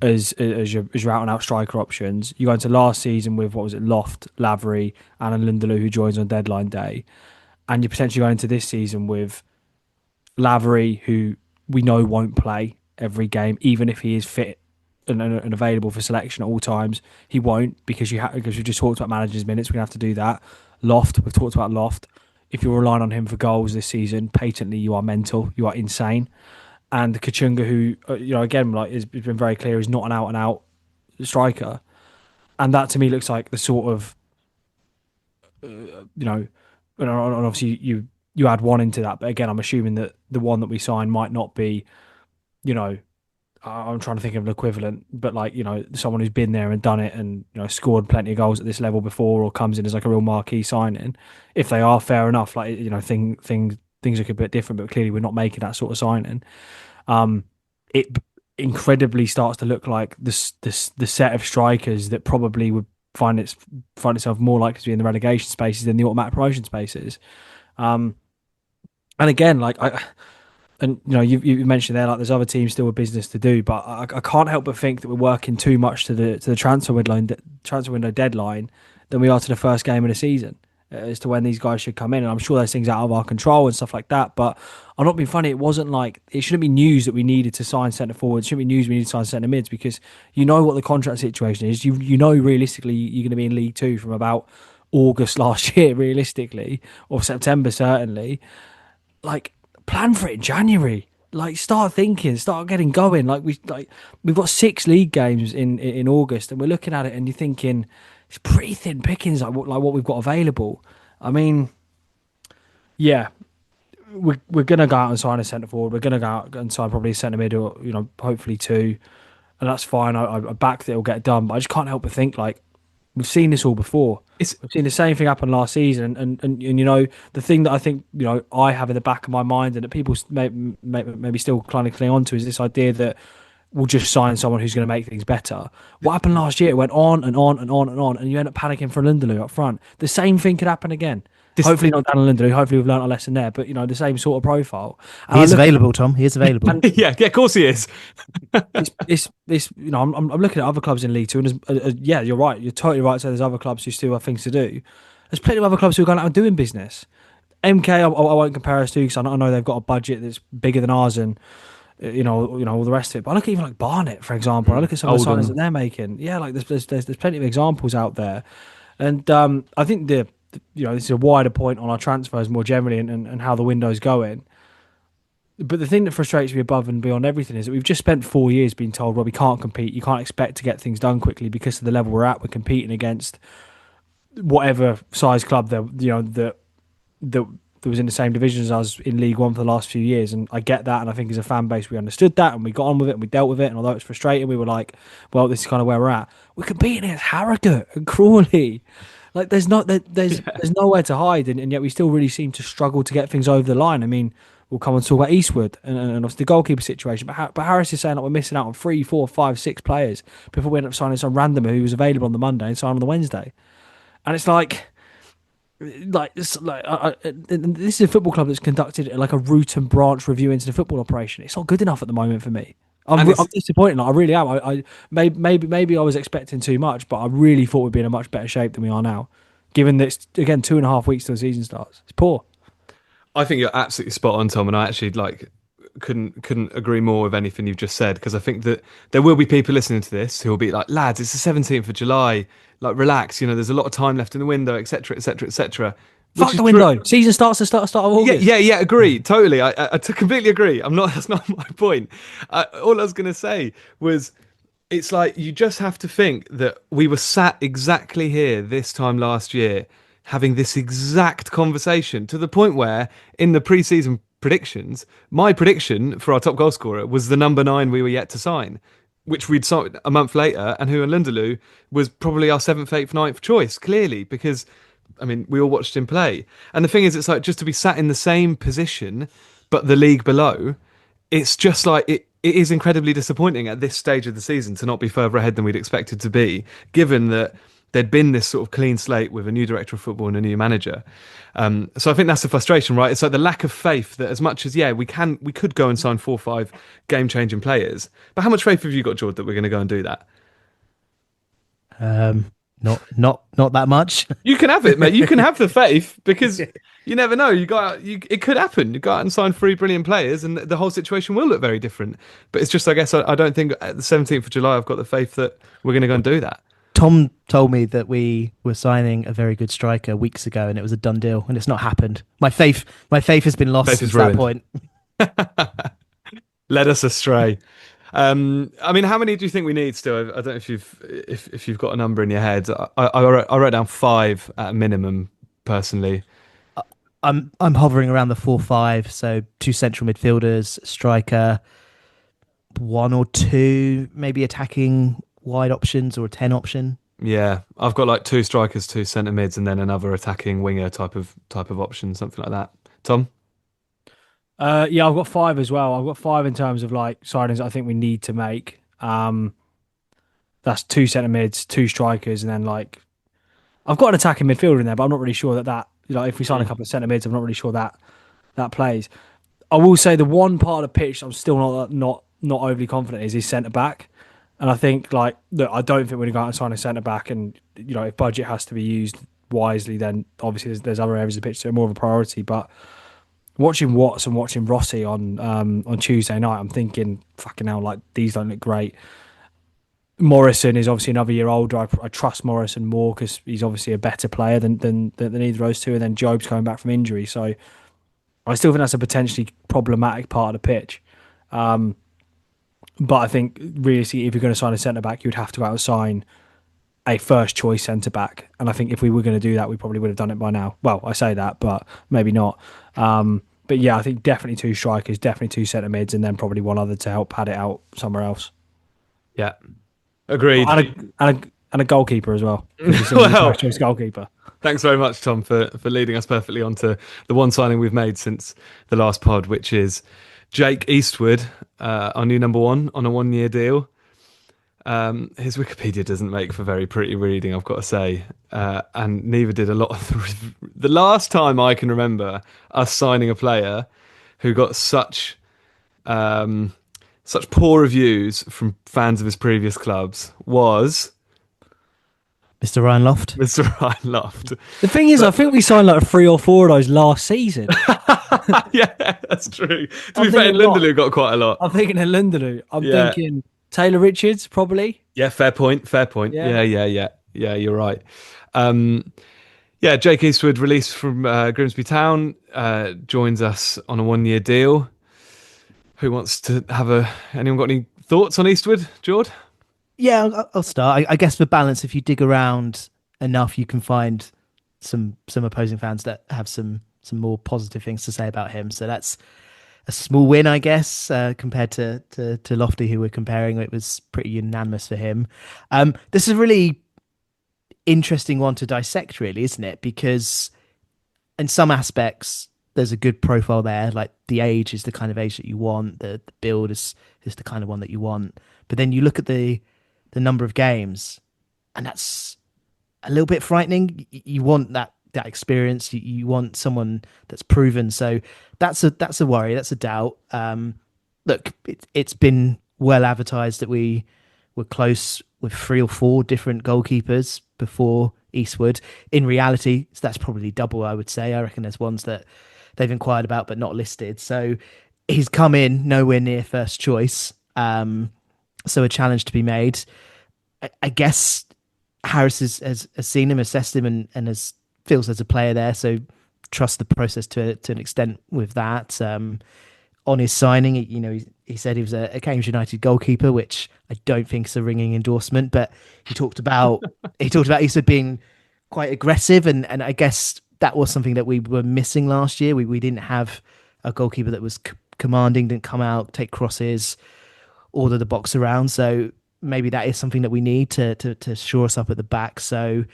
as your out and out striker options. You go into last season with, what was it, Loft, Lavery, and Lindelof, who joins on deadline day, and you potentially go into this season with Lavery, who we know won't play every game, even if he is fit and available for selection at all times. He won't, because we just talked about managers' minutes. We're going to have to do that. Loft, we've talked about Loft. If you're relying on him for goals this season, patently you are mental. You are insane. And Kachunga, who again, has been very clear, is not an out and out striker. And that to me looks like the sort of and obviously you add one into that, but again, I'm assuming that the one that we sign might not be, I'm trying to think of an equivalent, but someone who's been there and done it and scored plenty of goals at this level before, or comes in as like a real marquee signing. If they are, fair enough. Things look a bit different, but clearly we're not making that sort of signing. It incredibly starts to look like the set of strikers that probably would find itself more likely to be in the relegation spaces than the automatic promotion spaces. And again, you mentioned there, there's other teams still with business to do, but I can't help but think that we're working too much to the transfer window deadline than we are to the first game of the season as to when these guys should come in. And I'm sure there's things out of our control and stuff like that, but I'm not being funny. It shouldn't be news that we needed to sign centre forwards. It shouldn't be news we need to sign centre mids, because what the contract situation is. Realistically you're going to be in League Two from about August last year, realistically, or September certainly. Plan for it in January. Like, start thinking, start getting going. We've got 6 league games in August, and we're looking at it, and you're thinking it's pretty thin pickings, like what we've got available. I mean, yeah, we're gonna go out and sign a centre forward. We're gonna go out and sign probably a centre mid, or hopefully two, and that's fine. I back that it'll get done, but I just can't help but think, like, we've seen this all before. We've seen the same thing happen last season, and the thing that I think I have in the back of my mind, and that people maybe still kind of cling on to, is this idea that we'll just sign someone who's going to make things better. What happened last year? It went on and on and on and on, and you end up panicking for Lindelöf up front. The same thing could happen again. Hopefully not Dan Lindelöf. Hopefully we've learned a lesson there. But the same sort of profile. And He is available, Tom. He is available. Yeah, of course he is. I'm looking at other clubs in League Two, and yeah, you're right. You're totally right to say there's other clubs who still have things to do. There's plenty of other clubs who are going out and doing business. MK, I won't compare us to, because I know they've got a budget that's bigger than ours, and all the rest of it. But I look at even like Barnet, for example. I look at some of the signings that they're making. Yeah, like there's plenty of examples out there, and I think this is a wider point on our transfers more generally, and how the window's going. But the thing that frustrates me above and beyond everything is that we've just spent 4 years being told, well, we can't compete. You can't expect to get things done quickly because of the level we're at. We're competing against whatever size club that was in the same division as us in League One for the last few years. And I get that, and I think as a fan base we understood that, and we got on with it, and we dealt with it. And although it's frustrating, we were like, well, this is kind of where we're at. We're competing against Harrogate and Crawley. Like, there's nowhere to hide, and yet we still really seem to struggle to get things over the line. I mean, we'll come and talk about Eastwood and obviously the goalkeeper situation, but Harris is saying that we're missing out on 3, 4, 5, 6 players before we end up signing some randomer who was available on the Monday and sign on the Wednesday. And it's this is a football club that's conducted like a root and branch review into the football operation. It's not good enough at the moment for me. I'm disappointed. Like, I really am. I maybe I was expecting too much, but I really thought we'd be in a much better shape than we are now. Given that it's, again, 2.5 weeks till the season starts, it's poor. I think you're absolutely spot on, Tom, and I actually couldn't agree more with anything you've just said, because I think that there will be people listening to this who will be like, lads, it's the 17th of July, like, relax, there's a lot of time left in the window, etc., etc., etc. Fuck the window. Season starts at the start of August. Yeah, agree, totally. I completely agree. That's not my point. All I was going to say was, it's like, you just have to think that we were sat exactly here this time last year having this exact conversation, to the point where in the pre-season predictions, my prediction for our top goal scorer was the number 9 we were yet to sign, which we'd signed a month later, and who, in Lindelöf, was probably our 7th, 8th, 9th choice, clearly, because, I mean, we all watched him play. And the thing is, it's like, just to be sat in the same position, but the league below, it's just like, it is incredibly disappointing at this stage of the season to not be further ahead than we'd expected to be, given that there'd been this sort of clean slate with a new director of football and a new manager. So I think that's the frustration, right? It's like the lack of faith that, as much as, we could go and sign 4 or 5 game-changing players, but how much faith have you got, George, that we're going to go and do that? Not that much. You can have it, mate. You can have the faith, because you never know. It could happen. You go out and sign 3 brilliant players, and the whole situation will look very different. But it's just, I guess, I don't think at the 17th of July I've got the faith that we're going to go and do that. Tom told me that we were signing a very good striker weeks ago, and it was a done deal, and it's not happened. My faith has been lost since that point. Led us astray. I mean, how many do you think we need still? I don't know if you've got a number in your head. I wrote down 5 at a minimum, personally. I'm hovering around the 4-5, so 2 central midfielders, striker, 1 or 2 maybe attacking wide options, or a 10 option. Yeah, I've got like 2 strikers, 2 centre mids, and then another attacking winger type of option, something like that. Tom? Yeah, I've got 5 as well. I've got 5 in terms of like signings I think we need to make. That's 2 centre mids, 2 strikers, and then like I've got an attacking midfielder in there, but I'm not really sure that if we sign a couple of centre mids, I'm not really sure that plays. I will say the one part of the pitch I'm still not overly confident is centre back. And I think, look, I don't think we're going to go out and sign a centre back. And if budget has to be used wisely, then obviously there's other areas of the pitch that are more of a priority. But watching Watts and watching Rossi on Tuesday night, I'm thinking, fucking hell, like, these don't look great. Morrison is obviously another year older. I trust Morrison more because he's obviously a better player than either of those two. And then Job's coming back from injury, so I still think that's a potentially problematic part of the pitch. But I think realistically, if you're going to sign a centre back, you'd have to go out and sign a first choice centre back. And I think if we were going to do that, we probably would have done it by now. Well, I say that, but maybe not. But yeah, I think definitely 2 strikers, definitely 2 centre mids, and then probably one other to help pad it out somewhere else. Yeah, agreed. And a goalkeeper as well. Well, First choice goalkeeper. thanks very much, Tom, for leading us perfectly onto the one signing we've made since the last pod, which is Jake Eastwood, our new number 1 on a 1-year deal. His Wikipedia doesn't make for very pretty reading, I've got to say, and neither did a lot of the last time I can remember us signing a player who got such poor reviews from fans of his previous clubs was Mr. Ryan Loft. Mr. Ryan Loft. The thing is, I think we signed like 3 or 4 of those last season. Yeah, that's true. To be fair, Lindelöf got quite a lot. I'm thinking of Lindelöf. I'm thinking Taylor Richards, probably. Yeah, fair point. Yeah, you're right. Jake Eastwood, released from Grimsby Town, joins us on a 1-year deal. Who wants to anyone got any thoughts on Eastwood, Jord? Yeah, I'll start. I guess for balance, if you dig around enough, you can find some opposing fans that have some more positive things to say about him. So that's a small win, I guess, compared to Lofty, who we're comparing. It was pretty unanimous for him. This is a really interesting one to dissect, really, isn't it? Because in some aspects, there's a good profile there. Like the age is the kind of age that you want. The build is the kind of one that you want. But then you look at the number of games, and that's a little bit frightening. You want that experience. You want someone that's proven. So that's a worry. That's a doubt. Look, it's been well advertised that we were close with 3 or 4 different goalkeepers before Eastwood. In reality, that's probably double, I would say. I reckon there's ones that they've inquired about but not listed. So he's come in nowhere near first choice. So a challenge to be made. I guess Harris has seen him, assessed him, and feels there's a player there. So trust the process to an extent with that. On his signing, he said he was a Cambridge United goalkeeper, which I don't think is a ringing endorsement. But he talked about Eastwood being quite aggressive, and I guess that was something that we were missing last year. We didn't have a goalkeeper that was commanding, didn't come out, take crosses, order the box around. So maybe that is something that we need to shore us up at the back. So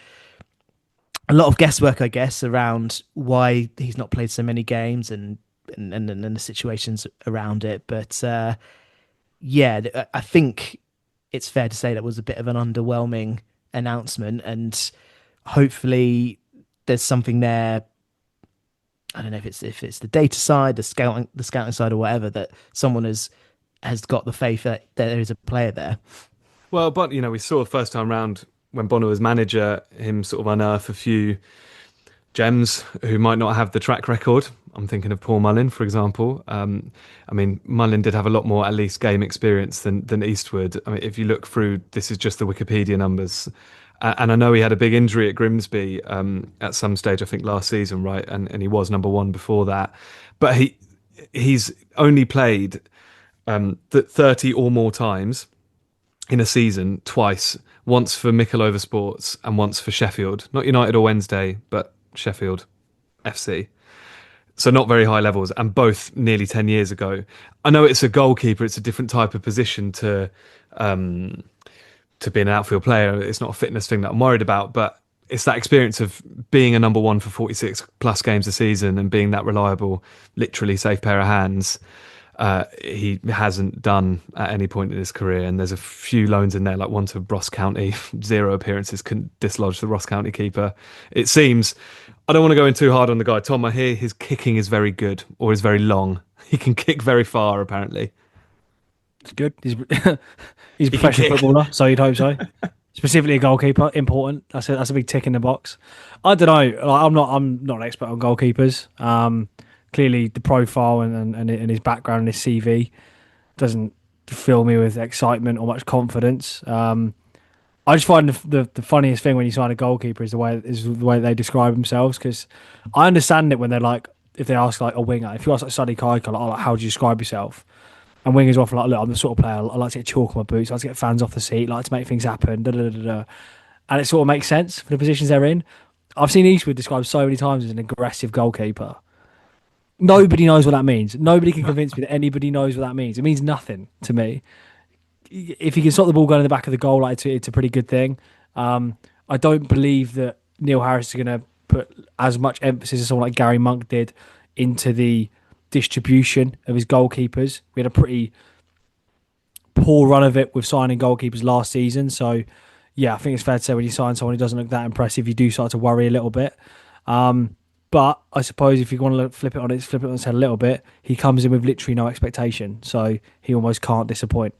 a lot of guesswork, I guess, around why he's not played so many games and the situations around it. But I think it's fair to say that was a bit of an underwhelming announcement, and hopefully there's something there. I don't know if it's the data side, the scouting side, or whatever, that someone has got the faith that there is a player there. Well, but we saw first time round when Bonner was manager, him sort of unearth a few gems who might not have the track record. I'm thinking of Paul Mullin, for example. Mullin did have a lot more, at least, game experience than Eastwood. I mean, if you look through, this is just the Wikipedia numbers. And I know he had a big injury at Grimsby at some stage, I think last season, right? And he was number 1 before that. But he's only played 30 or more times in a season, twice. Once for Mickle Sports and once for Sheffield. Not United or Wednesday, but Sheffield FC. So not very high levels, and both nearly 10 years ago. I know it's a goalkeeper, it's a different type of position to be an outfield player. It's not a fitness thing that I'm worried about, but it's that experience of being a number 1 for 46 plus games a season and being that reliable, literally safe pair of hands. He hasn't done at any point in his career, and there's a few loans in there, like one to Ross County, 0 appearances, couldn't dislodge the Ross County keeper. It seems, I don't want to go in too hard on the guy. Tom, I hear his kicking is very good, or is very long. He can kick very far, apparently. It's good. He's a professional footballer, so you'd hope so. Specifically a goalkeeper, important. That's a big tick in the box. I don't know. I'm not an expert on goalkeepers. Clearly, the profile and his background and his CV doesn't fill me with excitement or much confidence. I just find the funniest thing when you sign a goalkeeper is the way they describe themselves, because I understand it when they're like, if they ask like a winger, if you ask like Sadi Kaika, like, how do you describe yourself? And wingers are often like, look, I'm the sort of player, I like to get chalk on my boots, I like to get fans off the seat, I like to make things happen, da, da, da, da, da. And it sort of makes sense for the positions they're in. I've seen Eastwood described so many times as an aggressive goalkeeper. Nobody knows what that means. Nobody can convince me that anybody knows what that means. It means nothing to me. If he can stop the ball going in the back of the goal, like it's a pretty good thing. I don't believe that Neil Harris is going to put as much emphasis as someone like Gary Monk did into the distribution of his goalkeepers. We had a pretty poor run of it with signing goalkeepers last season. So, yeah, I think it's fair to say when you sign someone who doesn't look that impressive, you do start to worry a little bit. But I suppose if you want to flip it on its head a little bit, he comes in with literally no expectation. So he almost can't disappoint.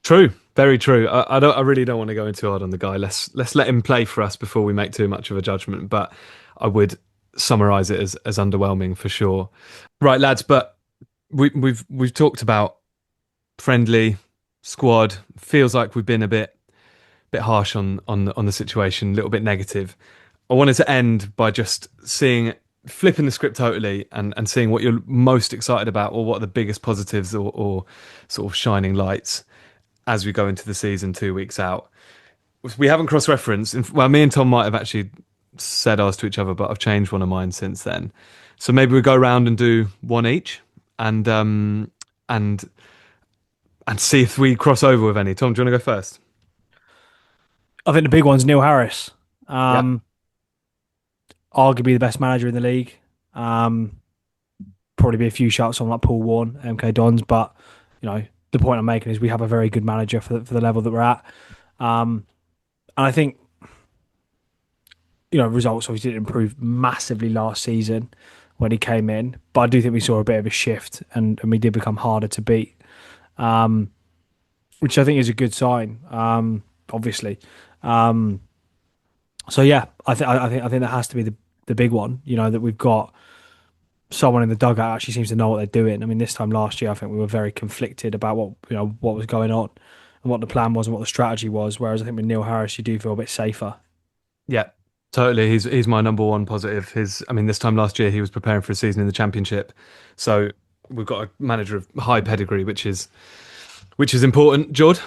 True, very true. I really don't want to go in too hard on the guy. Let's let him play for us before we make too much of a judgment. But I would summarise it as underwhelming for sure. Right, lads. But we've talked about friendly squad. Feels like we've been a bit harsh on the situation, a little bit negative. I wanted to end by just flipping the script totally and seeing what you're most excited about, or what are the biggest positives or sort of shining lights as we go into the season 2 weeks out. We haven't cross-referenced. Well, me and Tom might have actually said ours to each other, but I've changed one of mine since then. So maybe we go around and do one each, and see if we cross over with any. Tom, do you want to go first? I think the big one's Neil Harris. Yeah. Arguably the best manager in the league. Probably be a few shouts on like Paul Warne, MK Dons, but the point I'm making is we have a very good manager for the level that we're at. And I think results obviously didn't improve massively last season when he came in, but I do think we saw a bit of a shift and we did become harder to beat, which I think is a good sign. Obviously. So yeah, I think that has to be the big one. That we've got someone in the dugout actually seems to know what they're doing. I mean, this time last year, I think we were very conflicted about what was going on and what the plan was and what the strategy was. Whereas I think with Neil Harris, you do feel a bit safer. Yeah, totally. He's my number one positive. This time last year he was preparing for a season in the Championship, so we've got a manager of high pedigree, which is important. Jord?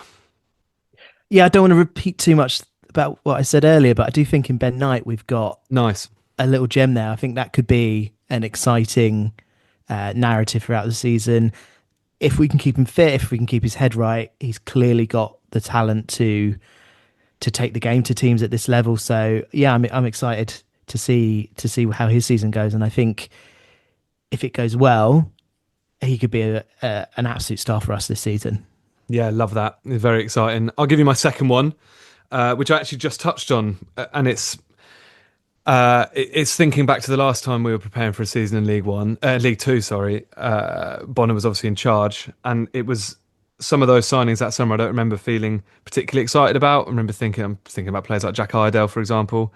Yeah, I don't want to repeat too much about what I said earlier, but I do think in Ben Knight we've got Nice. a little gem there. I think that could be an exciting narrative throughout the season. If we can keep him fit, if we can keep his head right, he's clearly got the talent to take the game to teams at this level. So yeah, I'm excited to see how his season goes, and I think if it goes well, he could be an absolute star for us this season. Yeah, love that. It's very exciting. I'll give you my second one, which I actually just touched on, and it's thinking back to the last time we were preparing for a season in League Two. Sorry, Bonner was obviously in charge, and it was some of those signings that summer I don't remember feeling particularly excited about. I'm thinking about players like Jack Iredale, for example.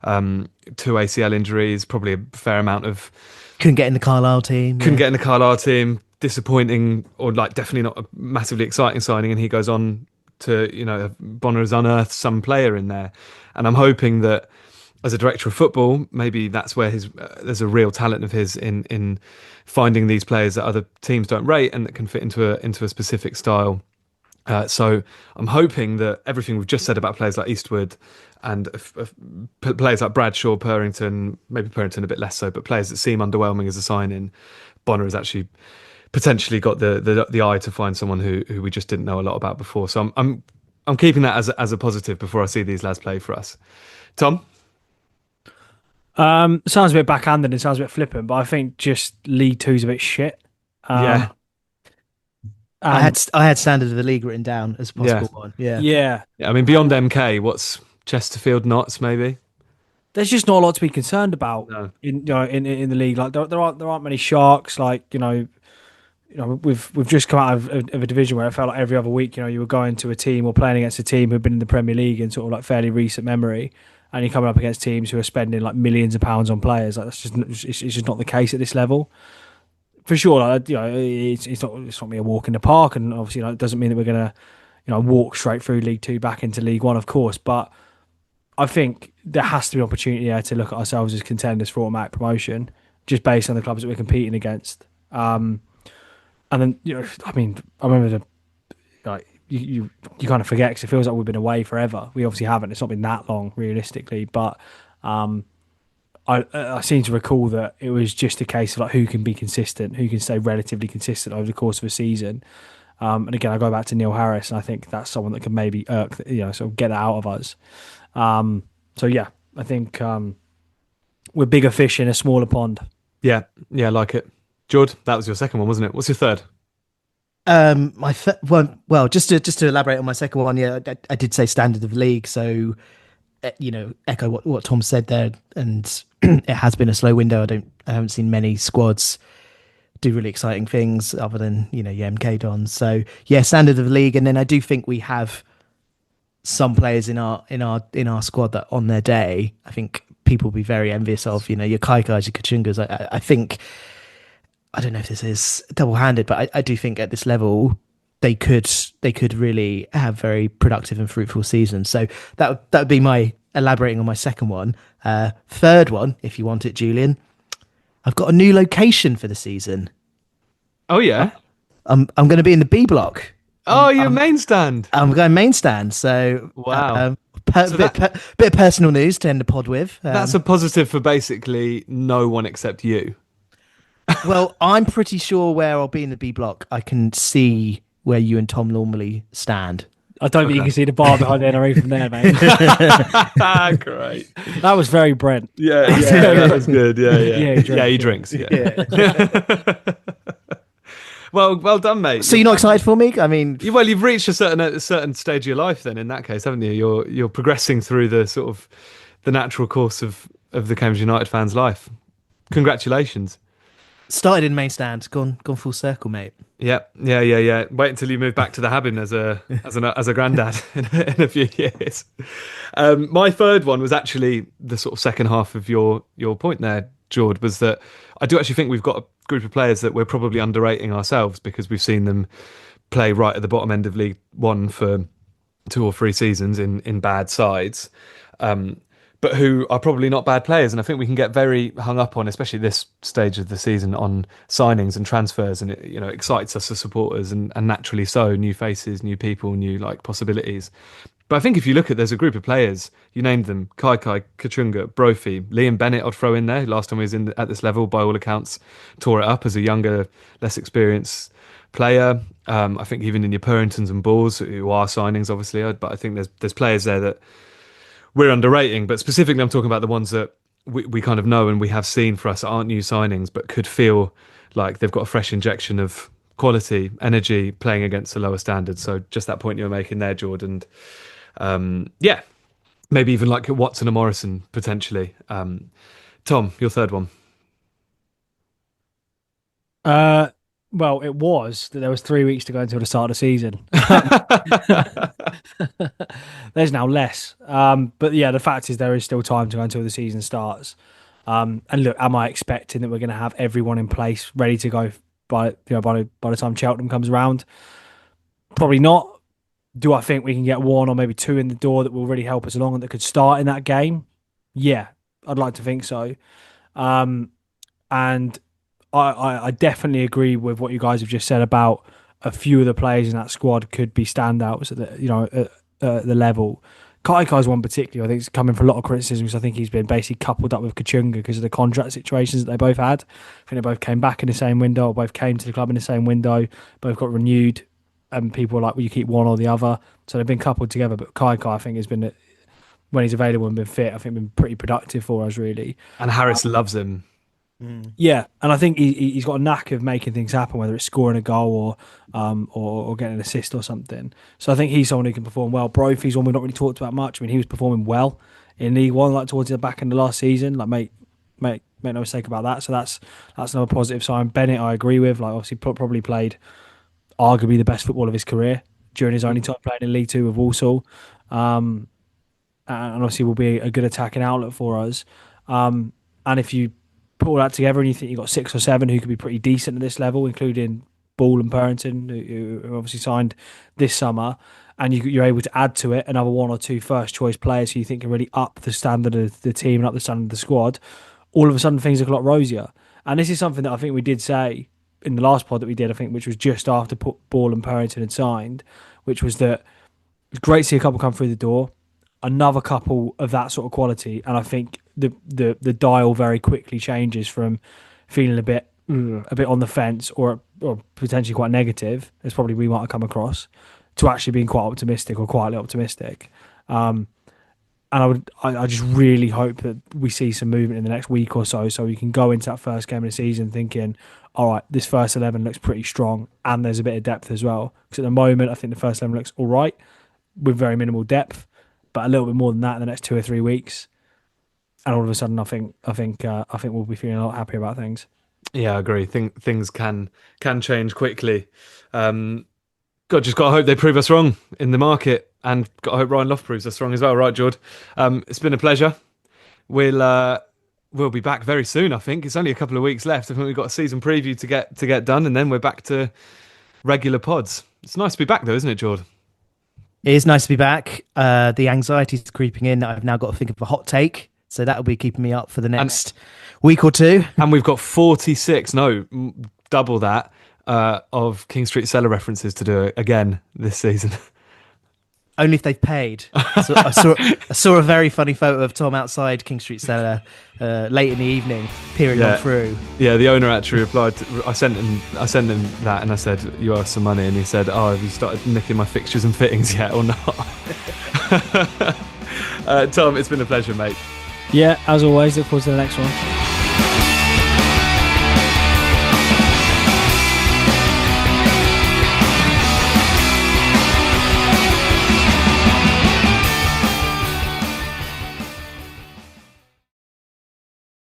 2 ACL injuries, probably a fair amount of couldn't get in the Carlisle team. Disappointing, or like definitely not a massively exciting signing, and he goes on to Bonner has unearthed some player in there, and I'm hoping that as a director of football, maybe that's where there's a real talent of his in finding these players that other teams don't rate and that can fit into a specific style. So I'm hoping that everything we've just said about players like Eastwood and players like Bradshaw, Purrington, maybe Purrington a bit less so, but players that seem underwhelming as a sign-in, Bonner has actually potentially got the eye to find someone who we just didn't know a lot about before. So I'm keeping that as a positive before I see these lads play for us. Tom? Sounds a bit backhanded and sounds a bit flippant, but I think just League Two's a bit shit. Yeah. I had standard of the league written down as a possible one. Yeah. I mean, beyond MK, what's Chesterfield, Notts, maybe? There's just not a lot to be concerned about in the league. Like there aren't many sharks. Like we've just come out of a division where it felt like every other week, you were going to a team or playing against a team who've been in the Premier League in sort of like fairly recent memory, and you're coming up against teams who are spending like millions of pounds on players. Like it's just not the case at this level. For sure, like, it's not me a walk in the park, and obviously, it doesn't mean that we're gonna, walk straight through League Two back into League One, of course. But I think there has to be an opportunity there to look at ourselves as contenders for automatic promotion, just based on the clubs that we're competing against. And then, I mean, I remember like you kind of forget because it feels like we've been away forever. We obviously haven't. It's not been that long realistically, but I seem to recall that it was just a case of like who can be consistent, who can stay relatively consistent over the course of a season. And again, I go back to Neil Harris, and I think that's someone that can maybe sort of get that out of us. So yeah, I think we're bigger fish in a smaller pond. Yeah, I like it. Jord, that was your second one, wasn't it? What's your third? One, well, just to elaborate on my second one, yeah, I did say standard of league, so echo what Tom said there, and it has been a slow window. I haven't seen many squads do really exciting things other than your MK Dons. So yeah, standard of the league, and then I do think we have some players in our squad that on their day, I think people will be very envious of. Your Kaikais, your Kachungas. I think, I don't know if this is double-handed, but I do think at this level they could really have very productive and fruitful seasons. So that would be my elaborating on my second one. Third one, if you want it, Julian, I've got a new location for the season. Oh yeah. I'm going to be in the B block. Oh, you're main stand. I'm going main stand. So wow. Bit of personal news to end the pod with. That's a positive for basically no one except you. Well, I'm pretty sure where I'll be in the B block, I can see where you and Tom normally stand. I don't think you can see the bar behind the NRA from there, mate. Great. That was very Brent. Yeah, that was good. Yeah, he drinks. Yeah. Well done, mate. So you're not excited for me? I mean, well, you've reached a certain stage of your life. Then, in that case, haven't you? You're progressing through the sort of the natural course of the Cambridge United fan's life. Congratulations. Started in main stand, gone full circle, mate. Yeah. Wait until you move back to the Habin as a granddad in a few years. My third one was actually the sort of second half of your point there, Jord, was that I do actually think we've got a group of players that we're probably underrating ourselves because we've seen them play right at the bottom end of League One for 2 or 3 seasons in bad sides. But who are probably not bad players. And I think we can get very hung up on, especially this stage of the season, on signings and transfers, and it excites us as supporters, and naturally so, new faces, new people, new possibilities. But I think if you look at, there's a group of players, you named them, Kaikai, Kachunga, Brophy, Liam Bennett I'd throw in there. Last time he was at this level, by all accounts, tore it up as a younger, less experienced player. I think even in your Purringtons and Balls, who are signings obviously, but I think there's players there that we're underrating, but specifically I'm talking about the ones that we kind of know and we have seen for us aren't new signings, but could feel like they've got a fresh injection of quality, energy, playing against a lower standard. So just that point you were making there, Jordan. Maybe even like Watson and Morrison, potentially. Tom, your third one. Well, it was that there was 3 weeks to go until the start of the season. There's now less. But yeah, the fact is there is still time to go until the season starts. And look, am I expecting that we're going to have everyone in place ready to go by the time Cheltenham comes around? Probably not. Do I think we can get 1 or maybe 2 in the door that will really help us along and that could start in that game? Yeah, I'd like to think so. And I definitely agree with what you guys have just said about a few of the players in that squad could be standouts at the level. Kaikai's one particularly, I think, is coming for a lot of criticism because I think he's been basically coupled up with Kachunga because of the contract situations that they both had. I think they both came back in the same window, or both came to the club in the same window, both got renewed, and people were like, well, you keep one or the other. So they've been coupled together, but Kaikai, I think, has been, when he's available and been fit, I think been pretty productive for us, really. And Harris loves him. Yeah, and I think he's got a knack of making things happen, whether it's scoring a goal or getting an assist or something. So I think he's someone who can perform well. Brophy's one we've not really talked about much. I mean, he was performing well in League One, like towards the back end of last season. Like, make no mistake about that. So that's another positive sign. Bennett, I agree with. Like, obviously, probably played arguably the best football of his career during his only time playing in League Two with Walsall, and obviously will be a good attacking outlet for us. And if you put all that together and you think you've got 6 or 7 who could be pretty decent at this level, including Ball and Purrington, who obviously signed this summer, and you're able to add to it another 1 or 2 first choice players who you think can really up the standard of the team and up the standard of the squad, all of a sudden things look a lot rosier. And this is something that I think we did say in the last pod that we did, I think, which was just after Ball and Purrington had signed, which was that it was great to see a couple come through the door, another couple of that sort of quality, and I think the dial very quickly changes from feeling a bit on the fence or potentially quite negative, as probably we might have come across, to actually being quite optimistic or quietly optimistic. And I just really hope that we see some movement in the next week or so we can go into that first game of the season thinking, all right, this first 11 looks pretty strong and there's a bit of depth as well. Because at the moment, I think the first 11 looks all right with very minimal depth, but a little bit more than that in the next 2 or 3 weeks. And all of a sudden, I think we'll be feeling a lot happier about things. Yeah, I agree. Things can change quickly. Just got to hope they prove us wrong in the market, and got to hope Ryan Loft proves us wrong as well. Right, Jord? It's been a pleasure. We'll be back very soon. I think it's only a couple of weeks left. I think we've got a season preview to get done, and then we're back to regular pods. It's nice to be back, though, isn't it, Jord? It is nice to be back. The anxiety's creeping in. I've now got to think of a hot take, so that'll be keeping me up for the next week or two. And we've got 46, double that, of King Street Cellar references to do again this season. Only if they've paid. So I saw a very funny photo of Tom outside King Street Cellar late in the evening, peering on through. Yeah, the owner actually replied. I sent him that, and I said, "You owe us some money," and he said, "Oh, have you started nicking my fixtures and fittings yet, or not?" Tom, it's been a pleasure, mate. Yeah, as always. Look forward to the next one.